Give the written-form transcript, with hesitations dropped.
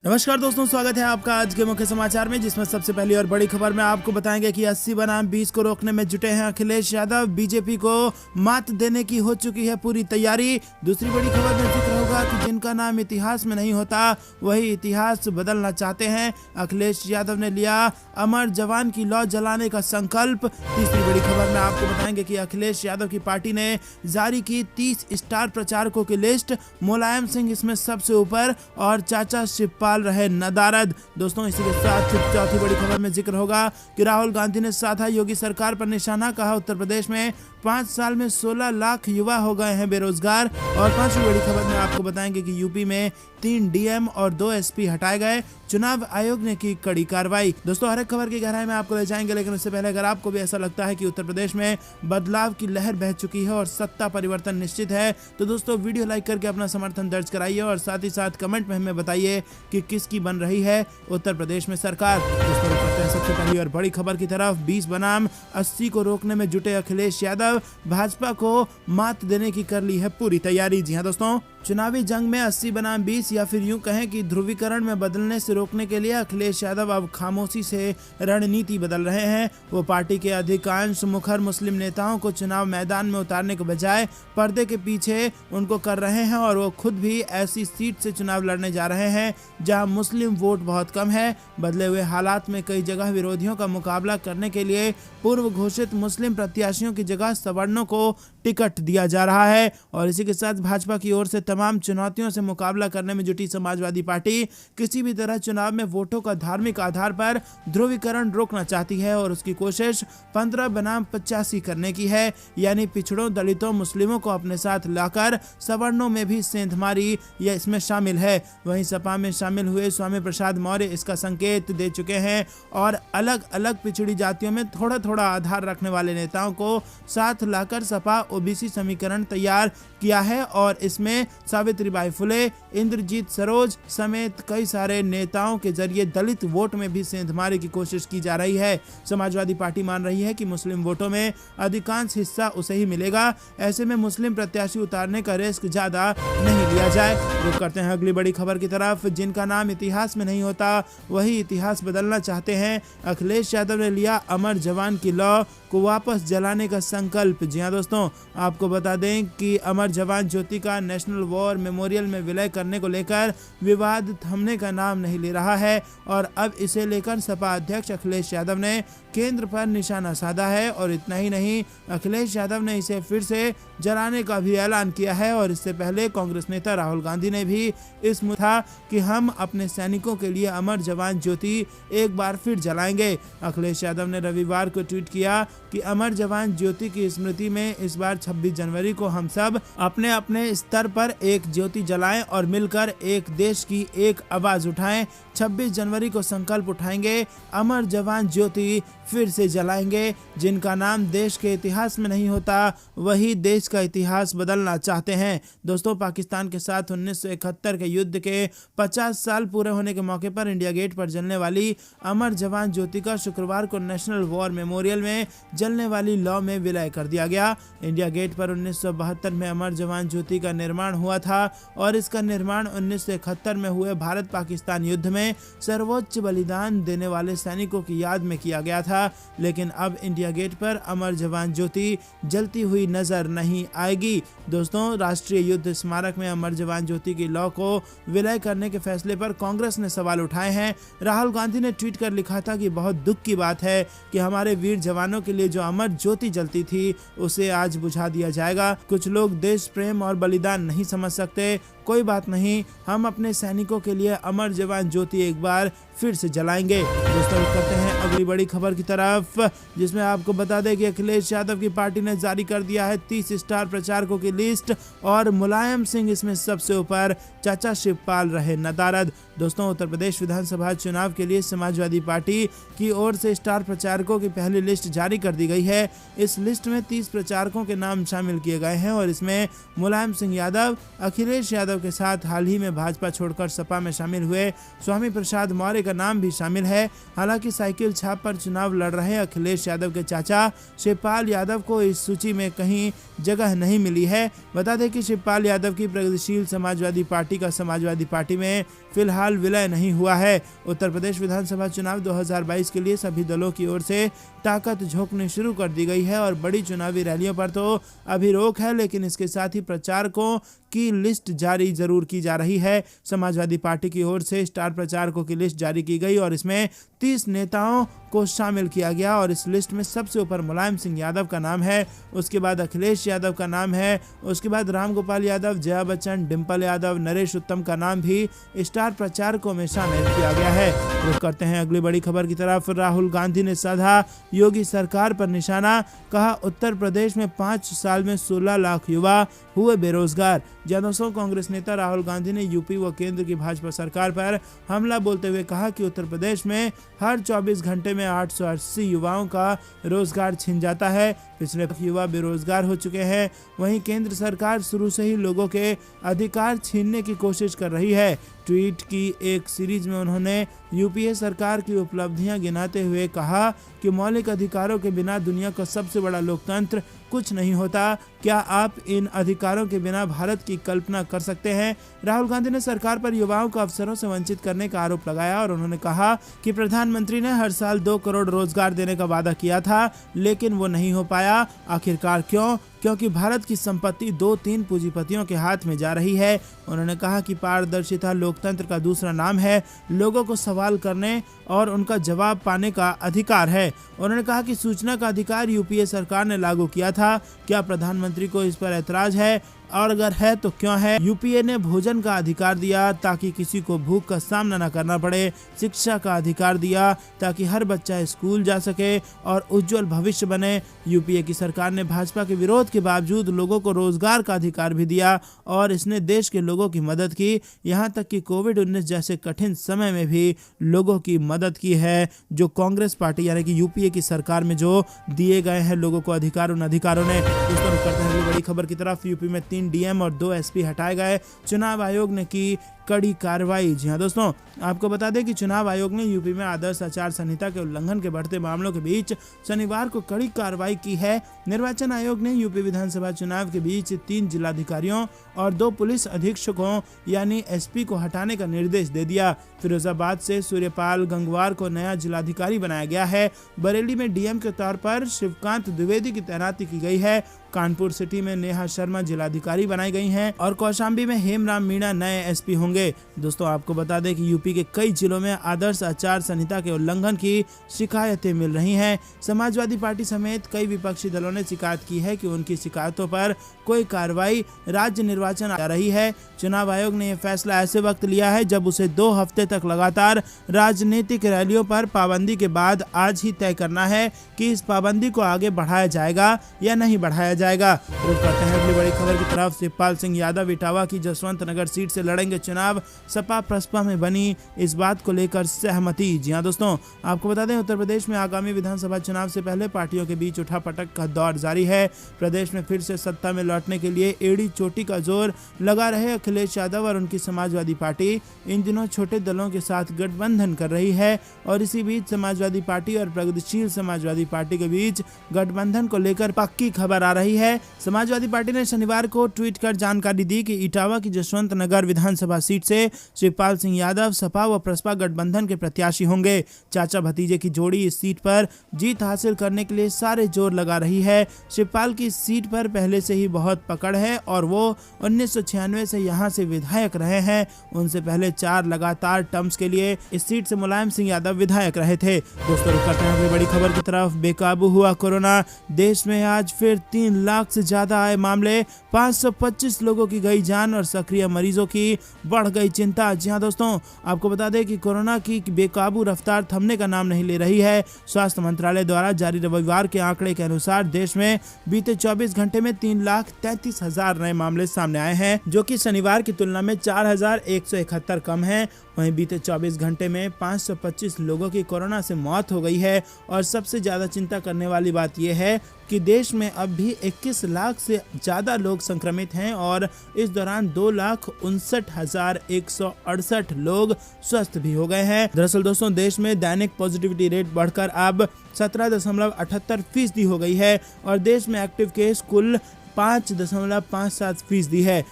नमस्कार दोस्तों, स्वागत है आपका आज के मुख्य समाचार में, जिसमें सबसे पहली और बड़ी खबर में आपको बताएंगे कि 80 बनाम 20 को रोकने में जुटे हैं अखिलेश यादव। बीजेपी को मात देने की हो चुकी है पूरी तैयारी। दूसरी बड़ी खबर में जिक्र होगा कि जिनका नाम इतिहास में नहीं होता वही इतिहास बदलना चाहते हैं। अखिलेश यादव ने लिया अमर जवान की लौ जलाने का संकल्प। तीसरी बड़ी खबर में आपको बताएंगे कि अखिलेश यादव की पार्टी ने जारी की 30 स्टार प्रचारकों की लिस्ट। मुलायम सिंह इसमें सबसे ऊपर और चाचा शिवपाल रहे नदारद। दोस्तों, इसी के साथ चौथी बड़ी खबर में जिक्र होगा कि राहुल गांधी ने साधा योगी सरकार पर निशाना। कहा उत्तर प्रदेश में 5 साल में 16 लाख युवा हो गए हैं बेरोजगार। और पांचवी बड़ी खबर में आपको बताएंगे कि यूपी में 3 डीएम और 2 एसपी हटाए गए। चुनाव आयोग ने की कड़ी कार्रवाई। दोस्तों, हर एक खबर की गहराई में आपको ले जाएंगे, लेकिन उससे पहले अगर आपको भी ऐसा लगता है कि उत्तर प्रदेश में बदलाव की लहर बह चुकी है और सत्ता परिवर्तन निश्चित है, तो दोस्तों वीडियो लाइक करके अपना समर्थन दर्ज कराइए और साथ ही साथ कमेंट में हमें बताइए कि किसकी बन रही है उत्तर प्रदेश में सरकार। दोस्तों, करते हैं सबसे पहली और बड़ी खबर की तरफ। 20 बनाम 80 को रोकने में जुटे अखिलेश यादव। भाजपा को मात देने की कर ली है पूरी तैयारी। जी हां दोस्तों, चुनावी जंग में 80 बनाम 20 या फिर यूं कहें कि ध्रुवीकरण में बदलने से रोकने के लिए अखिलेश यादव अब खामोशी से रणनीति बदल रहे हैं। वो पार्टी के अधिकांश मुखर मुस्लिम नेताओं को चुनाव मैदान में उतारने के बजाय पर्दे के पीछे उनको कर रहे हैं और वो खुद भी ऐसी सीट से चुनाव लड़ने जा रहे हैं जहां मुस्लिम वोट बहुत कम है। बदले हुए हालात में कई जगह विरोधियों का मुकाबला करने के लिए पूर्व घोषित मुस्लिम प्रत्याशियों की जगह सवर्णों को टिकट दिया जा रहा है। और इसी के साथ भाजपा की ओर से तमाम चुनौतियों से मुकाबला करने में जुटी समाजवादी पार्टी किसी भी तरह चुनाव में वोटों का धार्मिक आधार पर ध्रुवीकरण रोकना चाहती है और उसकी कोशिश 15 बनाम 85 करने की है, यानी पिछड़ों, दलितों, मुस्लिमों को अपने साथ लाकर सवर्णों में भी सेंधमारी यह इसमें शामिल है। वहीं सपा में शामिल हुए स्वामी प्रसाद मौर्य इसका संकेत दे चुके हैं और अलग अलग पिछड़ी जातियों में थोड़ा थोड़ा आधार रखने वाले नेताओं को साथ लाकर सपा ओबीसी समीकरण तैयार किया है और इसमें सावित्रीबाई फुले, इंद्रजीत सरोज समेत कई सारे नेताओं के जरिए दलित वोट में भी सेंधमारी की कोशिश की जा रही है। समाजवादी पार्टी मान रही है कि मुस्लिम वोटों में अधिकांश हिस्सा उसे ही मिलेगा, ऐसे में मुस्लिम प्रत्याशी उतारने का रिस्क ज्यादा नहीं लिया जाए। रुक करते हैं अगली बड़ी खबर की तरफ। जिनका नाम इतिहास में नहीं होता वही इतिहास बदलना चाहते हैं। अखिलेश यादव ने लिया अमर जवान की लौ को वापस जलाने का संकल्प। जी हां दोस्तों, आपको बता दें कि अमर जवान ज्योति का नेशनल वॉर मेमोरियल में विलय करने को लेकर विवाद थमने का नाम नहीं ले रहा है और अब इसे लेकर सपा अध्यक्ष अखिलेश यादव ने केंद्र पर निशाना साधा है। और इतना ही नहीं, अखिलेश यादव ने इसे फिर से जलाने का भी ऐलान किया है और इससे पहले कांग्रेस नेता राहुल गांधी ने भी इस मुद्दा कि हम अपने सैनिकों के लिए अमर जवान ज्योति एक बार फिर जलाएंगे। अखिलेश यादव ने रविवार को ट्वीट किया कि अमर जवान ज्योति की स्मृति में इस बार 26 जनवरी को हम सब अपने अपने स्तर पर एक ज्योति जलाएं और मिलकर एक देश की एक आवाज उठाएं। 26 जनवरी को संकल्प उठाएंगे, अमर जवान ज्योति फिर से जलाएंगे। जिनका नाम देश के इतिहास में नहीं होता वही देश का इतिहास बदलना चाहते हैं। दोस्तों, पाकिस्तान के साथ 1971 के युद्ध के 50 साल पूरे होने के मौके पर इंडिया गेट पर जलने वाली अमर जवान ज्योति का शुक्रवार को नेशनल वॉर मेमोरियल में जलने वाली लौ में विलय कर दिया गया। इंडिया गेट पर 1972 में अमर जवान ज्योति का निर्माण हुआ था और इसका निर्माण 1971 में हुए भारत पाकिस्तान युद्ध में सर्वोच्च बलिदान देने वाले सैनिकों की याद में किया गया था। लेकिन अब इंडिया गेट पर अमर जवान ज्योति जलती हुई नजर नहीं आएगी। दोस्तों, राष्ट्रीय युद्ध स्मारक में अमर जवान ज्योति की लौ को विलय करने के फैसले पर कांग्रेस ने सवाल उठाए हैं। राहुल गांधी ने ट्वीट कर लिखा था कि बहुत दुख की बात है कि हमारे वीर जवानों के लिए जो अमर ज्योति जलती थी उसे आज बुझा दिया जाएगा। कुछ लोग देश प्रेम और बलिदान नहीं समझ सकते, कोई बात नहीं, हम अपने सैनिकों के लिए अमर जवान ज्योति एक बार फिर से जलाएंगे। दोस्तों, करते हैं अगली बड़ी खबर की तरफ, जिसमें आपको बता दें कि अखिलेश यादव की पार्टी ने जारी कर दिया है 30 स्टार प्रचारकों की लिस्ट और मुलायम सिंह इसमें सबसे ऊपर, चाचा शिवपाल रहे नदारद। दोस्तों, उत्तर प्रदेश विधानसभा चुनाव के लिए समाजवादी पार्टी की ओर से स्टार प्रचारकों की पहली लिस्ट जारी कर दी गई है। इस लिस्ट में 30 प्रचारकों के नाम शामिल किए गए हैं और इसमें मुलायम सिंह यादव, अखिलेश यादव के साथ हाल ही में भाजपा छोड़कर सपा में शामिल हुए स्वामी प्रसाद मौर्य का नाम भी शामिल है। हालांकि साइकिल छाप पर चुनाव लड़ रहे अखिलेश यादव के चाचा शिवपाल यादव को इस सूची में कहीं जगह नहीं मिली है। बता दें कि शिवपाल यादव की प्रगतिशील समाजवादी पार्टी का समाजवादी पार्टी में फिलहाल काल विलय नहीं हुआ है। उत्तर प्रदेश विधानसभा चुनाव 2022 के लिए सभी दलों की ओर से ताकत झोंकनी शुरू कर दी गई है और बड़ी चुनावी रैलियों पर तो अभी रोक है, लेकिन इसके साथ ही प्रचारकों की लिस्ट जारी जरूर की जा रही है। समाजवादी पार्टी की ओर से स्टार प्रचारकों की लिस्ट जारी की गई और इसमें 30 नेताओं को शामिल किया गया और इस लिस्ट में सबसे ऊपर मुलायम सिंह यादव का नाम है, उसके बाद अखिलेश यादव का नाम है, उसके बाद रामगोपाल यादव, जया बच्चन, डिंपल यादव, नरेश उत्तम का नाम भी स्टार प्रचारकों में शामिल किया गया है। रुख करते हैं अगली बड़ी खबर की तरफ। राहुल गांधी ने साधा योगी सरकार पर निशाना, कहा उत्तर प्रदेश में 5 साल में 16 लाख युवा हुए बेरोजगार। दोस्तों, कांग्रेस नेता राहुल गांधी ने यूपी व केंद्र की भाजपा सरकार पर हमला बोलते हुए कहा कि उत्तर प्रदेश में हर 24 घंटे में 880 युवाओं का रोजगार छिन जाता है। पिछले युवा बेरोजगार हो चुके हैं। वहीं केंद्र सरकार शुरू से ही लोगों के अधिकार छीनने की कोशिश कर रही है। ट्वीट की एक सीरीज में उन्होंने यूपीए सरकार की उपलब्धियां गिनाते हुए कहा कि मौलिक अधिकारों के बिना दुनिया का सबसे बड़ा लोकतंत्र कुछ नहीं होता। क्या आप इन अधिकारों के बिना भारत की कल्पना कर सकते हैं? राहुल गांधी ने सरकार पर युवाओं को अवसरों से वंचित करने का आरोप लगाया और उन्होंने कहा कि प्रधानमंत्री ने हर साल 2 करोड़ रोजगार देने का वादा किया था, लेकिन वो नहीं हो पाया। आखिरकार क्यों? क्योंकि भारत की संपत्ति 2-3 पूंजीपतियों के हाथ में जा रही है। उन्होंने कहा कि पारदर्शिता लोकतंत्र का दूसरा नाम है। लोगों को सवाल करने और उनका जवाब पाने का अधिकार है। उन्होंने कहा कि सूचना का अधिकार यूपीए सरकार ने लागू किया था। क्या प्रधानमंत्री को इस पर ऐतराज है? और अगर है तो क्यों है? यूपीए ने भोजन का अधिकार दिया ताकि किसी को भूख का सामना न करना पड़े। शिक्षा का अधिकार दिया ताकि हर बच्चा स्कूल जा सके और उज्जवल भविष्य बने। यूपीए की सरकार ने भाजपा के विरोध के बावजूद लोगों को रोजगार का अधिकार भी दिया और इसने देश के लोगों की मदद की। यहाँ तक कि कोविड-19 जैसे कठिन समय में भी लोगों की मदद की है। जो कांग्रेस पार्टी यानी कि यूपीए की सरकार में जो दिए गए हैं लोगों को अधिकार, उन अधिकारों ने। इस पर करते हैं बड़ी खबर की तरफ। यूपी में 3 डीएम और 2 एसपी हटाए गए। चुनाव आयोग ने की कड़ी कार्रवाई। जी हां दोस्तों, आपको बता दें कि चुनाव आयोग ने यूपी में आदर्श आचार संहिता के उल्लंघन के बढ़ते मामलों के बीच शनिवार को कड़ी कार्रवाई की है। निर्वाचन आयोग ने यूपी विधानसभा चुनाव के बीच 3 जिलाधिकारियों और 2 पुलिस अधीक्षकों यानी एसपी को हटाने का निर्देश दे दिया। फिरोजाबाद से सूर्यपाल गंगवार को नया जिलाधिकारी बनाया गया है। बरेली में डीएम के तौर पर शिवकांत द्विवेदी की तैनाती की गई है। कानपुर सिटी में नेहा शर्मा जिलाधिकारी बनाई गई हैं और कौशाम्बी में हेमराम मीणा नए एसपी होंगे। दोस्तों, आपको बता दें कि यूपी के कई जिलों में आदर्श आचार संहिता के उल्लंघन की शिकायतें मिल रही हैं। समाजवादी पार्टी समेत कई विपक्षी दलों ने शिकायत की है कि उनकी शिकायतों पर कोई कार्रवाई राज्य निर्वाचन आ रही है। चुनाव आयोग ने यह फैसला ऐसे वक्त लिया है जब उसे 2 हफ्ते तक लगातार राजनीतिक रैलियों पर पाबंदी के बाद आज ही तय करना है कि इस पाबंदी को आगे बढ़ाया जाएगा या नहीं बढ़ाया जाएगा। रुक करते हैं अगली बड़ी खबर की तरफ। शिवपाल सिंह यादव इटावा की जसवंत नगर सीट से लड़ेंगे चुनाव। सपा प्रसपा में बनी इस बात को लेकर सहमति। जी हां दोस्तों, आपको बता दें उत्तर प्रदेश में आगामी विधानसभा चुनाव से पहले पार्टियों के बीच उठापटक का दौर जारी है। प्रदेश में फिर से सत्ता में लौटने के लिए एड़ी चोटी का जोर लगा रहे अखिलेश यादव और उनकी समाजवादी पार्टी इन दिनों छोटे दलों के साथ गठबंधन कर रही है और इसी बीच समाजवादी पार्टी और प्रगतिशील समाजवादी पार्टी के बीच गठबंधन को लेकर पक्की खबर आ रही है। समाजवादी पार्टी ने शनिवार को ट्वीट कर जानकारी दी कि इटावा की जसवंत नगर विधानसभा सीट से शिवपाल सिंह यादव सपा व प्रसपा गठबंधन के प्रत्याशी होंगे। चाचा भतीजे की जोड़ी इस सीट पर जीत हासिल करने के लिए सारे जोर लगा रही है। शिवपाल की सीट पर पहले से ही बहुत पकड़ है और वो 1996 से यहां से विधायक रहे हैं। उनसे पहले 4 लगातार टर्म्स के लिए इस सीट से मुलायम सिंह यादव विधायक रहे थे। दोस्तों, रुक करते हैं बड़ी खबर की तरफ। बेकाबू हुआ कोरोना। देश में आज फिर 3 लाख से ज्यादा आए मामले, 525 लोगों की गई जान और सक्रिय मरीजों की बढ़ गई चिंता। जी हां दोस्तों, आपको बता दें कि कोरोना की बेकाबू रफ्तार थमने का नाम नहीं ले रही है। स्वास्थ्य मंत्रालय द्वारा जारी रविवार के आंकड़े के अनुसार देश में बीते 24 घंटे में 3,33,000 नए मामले सामने आए हैं, जो कि शनिवार की तुलना में 4,171 कम है। वहीं बीते 24 घंटे में 525 लोगों की कोरोना से मौत हो गई है और सबसे ज्यादा चिंता करने वाली बात यह है कि देश में अब भी 21 लाख से ज्यादा लोग संक्रमित हैं और इस दौरान 2,59,168 लोग स्वस्थ भी हो गए हैं। दरअसल दोस्तों, देश में दैनिक पॉजिटिविटी रेट बढ़कर अब 17.78% हो गई है और देश में एक्टिव केस कुल 5.57% है।